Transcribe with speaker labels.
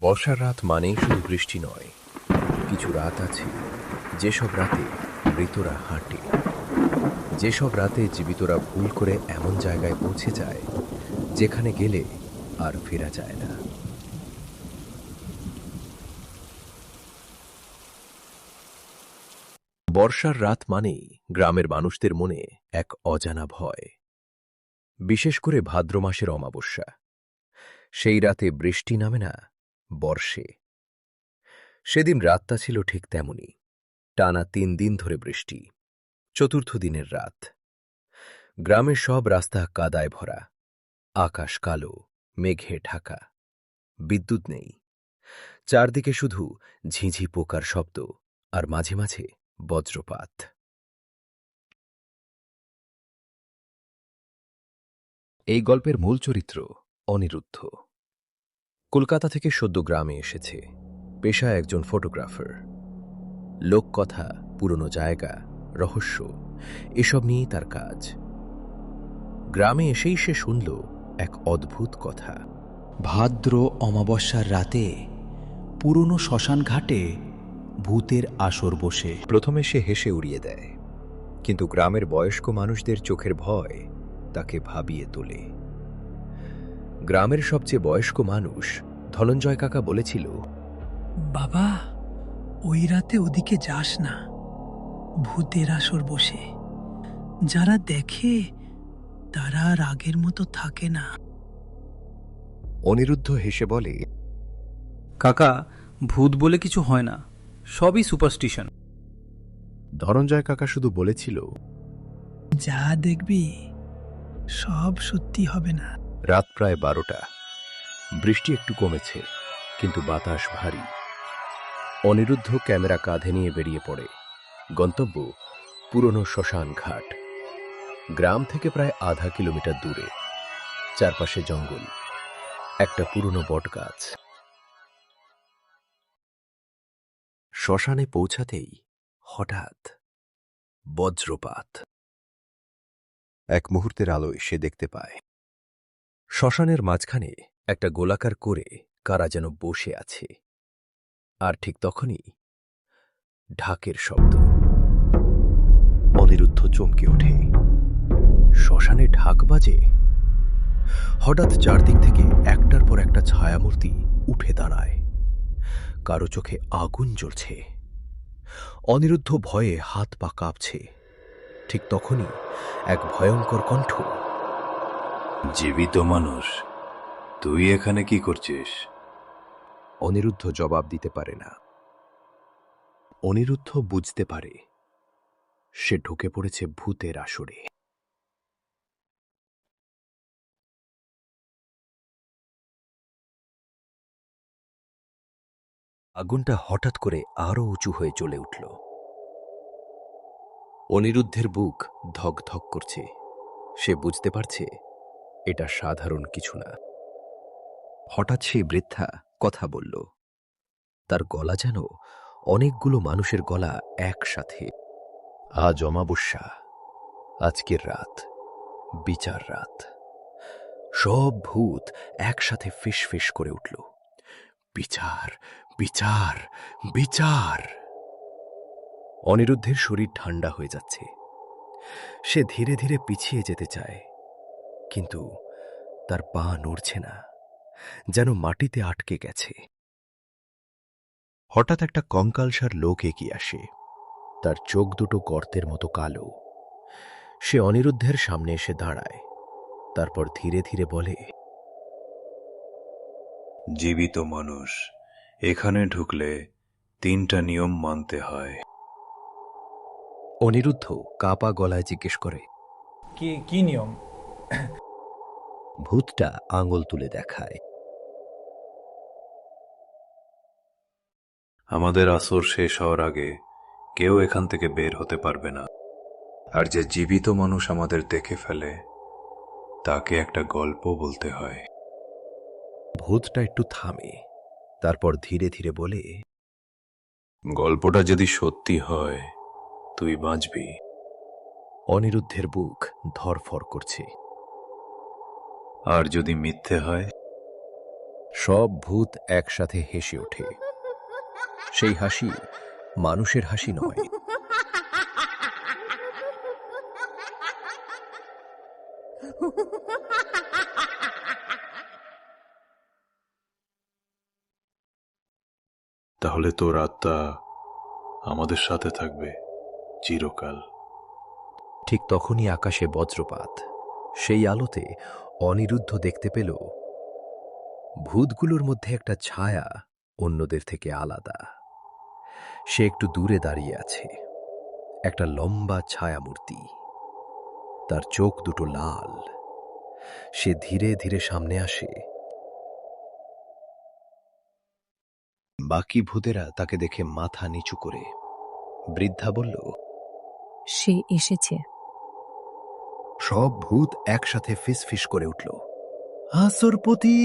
Speaker 1: বর্ষার রাত মানেই শুধু বৃষ্টি নয়, কিছু রাত আছে যেসব রাতে মৃতরা হাঁটে, যেসব রাতে জীবিতরা ভুল করে এমন জায়গায় পৌঁছে যায় যেখানে গেলে আর ফেরা যায় না। বর্ষার রাত মানেই গ্রামের মানুষদের মনে এক অজানা ভয়, বিশেষ করে ভাদ্র মাসের অমাবস্যা। সেই রাতে বৃষ্টি নামে না, বর্ষে। সেদিন রাতটা ছিল ঠিক তেমনি, টানা ৩ দিন ধরে বৃষ্টি। চতুর্থ দিনের রাত। গ্রামের সব রাস্তা কাদায় ভরা, আকাশ কালো, মেঘে ঢাকা, বিদ্যুৎ নেই। চারদিকে শুধু ঝিঝি পোকার শব্দ আর মাঝে মাঝে বজ্রপাত। এই গল্পের মূল চরিত্র অনিরুদ্ধ। কলকাতা থেকে সদ্য গ্রামে এসেছে, পেশায় একজন ফটোগ্রাফার। লোককথা, পুরনো জায়গা, রহস্য এসব নিয়েই তার কাজ। গ্রামে এসেই সে শুনল এক অদ্ভুত কথা।
Speaker 2: ভাদ্র অমাবস্যার রাতে পুরনো শ্মশান ঘাটে ভূতের আসর বসে।
Speaker 1: প্রথমে সে হেসে উড়িয়ে দেয়, কিন্তু গ্রামের বয়স্ক মানুষদের চোখের ভয় তাকে ভাবিয়ে তোলে। গ্রামের সবচেয়ে বয়স্ক মানুষ ধনঞ্জয় কাকা বলেছিল,
Speaker 3: বাবা, ওই রাতে ওদিকে যাস না, ভূতের আসর বসে। যারা দেখে তারা আর আগের মতো থাকে না।
Speaker 1: অনিরুদ্ধ হেসে বলে,
Speaker 4: কাকা, ভূত বলে কিছু হয় না, সবই সুপারস্টিশন।
Speaker 1: ধনঞ্জয় কাকা শুধু বলেছিল,
Speaker 3: যা দেখবি সব সত্যি হবে না।
Speaker 1: রাত প্রায় 12টা। বৃষ্টি একটু কমেছে, কিন্তু বাতাস ভারী। অনিরুদ্ধ ক্যামেরা কাঁধে নিয়ে বেরিয়ে পড়ে। গন্তব্য পুরনো শ্মশান ঘাট। গ্রাম থেকে প্রায় আধা কিলোমিটার দূরে। চারপাশে জঙ্গল, একটা পুরনো বটগাছ। শ্মশানে পৌঁছাতেই হঠাৎ বজ্রপাত। এক মুহূর্তের আলোয় সে দেখতে পায় শ্মশানের মাঝখানে একটা গোলাকার করে কারা যেন বসে আছে। আর ঠিক তখনই ঢাকের শব্দ। অনিরুদ্ধ চমকে ওঠে। শ্মশানে ঢাক বাজে। হঠাৎ চারদিক থেকে একটার পর একটা ছায়ামূর্তি উঠে দাঁড়ায়। কারো চোখে আগুন জ্বলছে। অনিরুদ্ধ ভয়ে হাত পা কাঁপছে। ঠিক তখনই এক ভয়ঙ্কর কণ্ঠ,
Speaker 5: জীবিত মানুষ, তুই এখানে কি করছিস?
Speaker 1: অনিরুদ্ধ জবাব দিতে পারে না। অনিরুদ্ধ বুঝতে পারে সে ঢুকে পড়েছে ভূতের আসরে। আগুনটা হঠাৎ করে আরো উঁচু হয়ে জ্বলে উঠল। অনিরুদ্ধের বুক ধক ধক করছে। সে বুঝতে পারছে এটা সাধারণ কিছু না। হঠাৎ সেই বৃদ্ধা কথা বলল। তার গলা যেন অনেকগুলো মানুষের গলা একসাথে। আজ অমাবস্যা, আজকের রাত, বিচার রাত। সব ভূত একসাথে ফিস ফিস করে উঠল, বিচার, বিচার, বিচার। অনিরুদ্ধের শরীর ঠান্ডা হয়ে যাচ্ছে। সে ধীরে ধীরে পিছিয়ে যেতে চায়, কিন্তু তার পা নড়ছে না, যেন মাটিতে আটকে গেছে। হঠাৎ একটা কঙ্কালসার লোক এগিয়ে আসে। তার চোখ দুটো গর্তের মতো কালো। সে অনিরুদ্ধের সামনে এসে দাঁড়ায়। তারপর ধীরে ধীরে বলে,
Speaker 5: জীবিত মানুষ, এখানে ঢুকলে 3টা নিয়ম মানতে হয়।
Speaker 1: অনিরুদ্ধ কাঁপা গলায় জিজ্ঞেস করে,
Speaker 4: কি নিয়ম?
Speaker 1: ভূতটা আঙুল তুলে দেখায়।
Speaker 5: আমাদের আসর শেষ হওয়ার আগে কেউ এখান থেকে বের হতে পারবে না। আর যে জীবিত মানুষ আমাদের দেখে ফেলে, তাকে একটা গল্প বলতে হয়।
Speaker 1: ভূতটা একটু থামে, তারপর ধীরে ধীরে বলে,
Speaker 5: গল্পটা যদি সত্যি হয়, তুই বাঁচবি।
Speaker 1: অনিরুদ্ধের বুক ধরফর করছে।
Speaker 5: আর যদি মিথ্যে হয়?
Speaker 1: সব ভূত একসাথে হেসে ওঠে। সেই হাসি মানুষের হাসি নয়।
Speaker 5: তাহলে তোর আত্মা আমাদের সাথে থাকবে চিরকাল।
Speaker 1: ঠিক তখনই আকাশে বজ্রপাত। সেই আলোতে অনিরুদ্ধ দেখতে পেল ভূতগুলোর মধ্যে একটা ছায়া অন্যদের থেকে আলাদা। সে একটু দূরে দাঁড়িয়ে আছে, একটা লম্বা ছায়ামূর্তি। তার চোখ দুটো লাল। সে ধীরে ধীরে সামনে আসে। বাকি ভূতেরা তাকে দেখে মাথা নিচু করে। বৃদ্ধা বলল,
Speaker 6: সে এসেছে।
Speaker 1: সব ভূত একসাথে ফিসফিস করে উঠল, আসরপতি।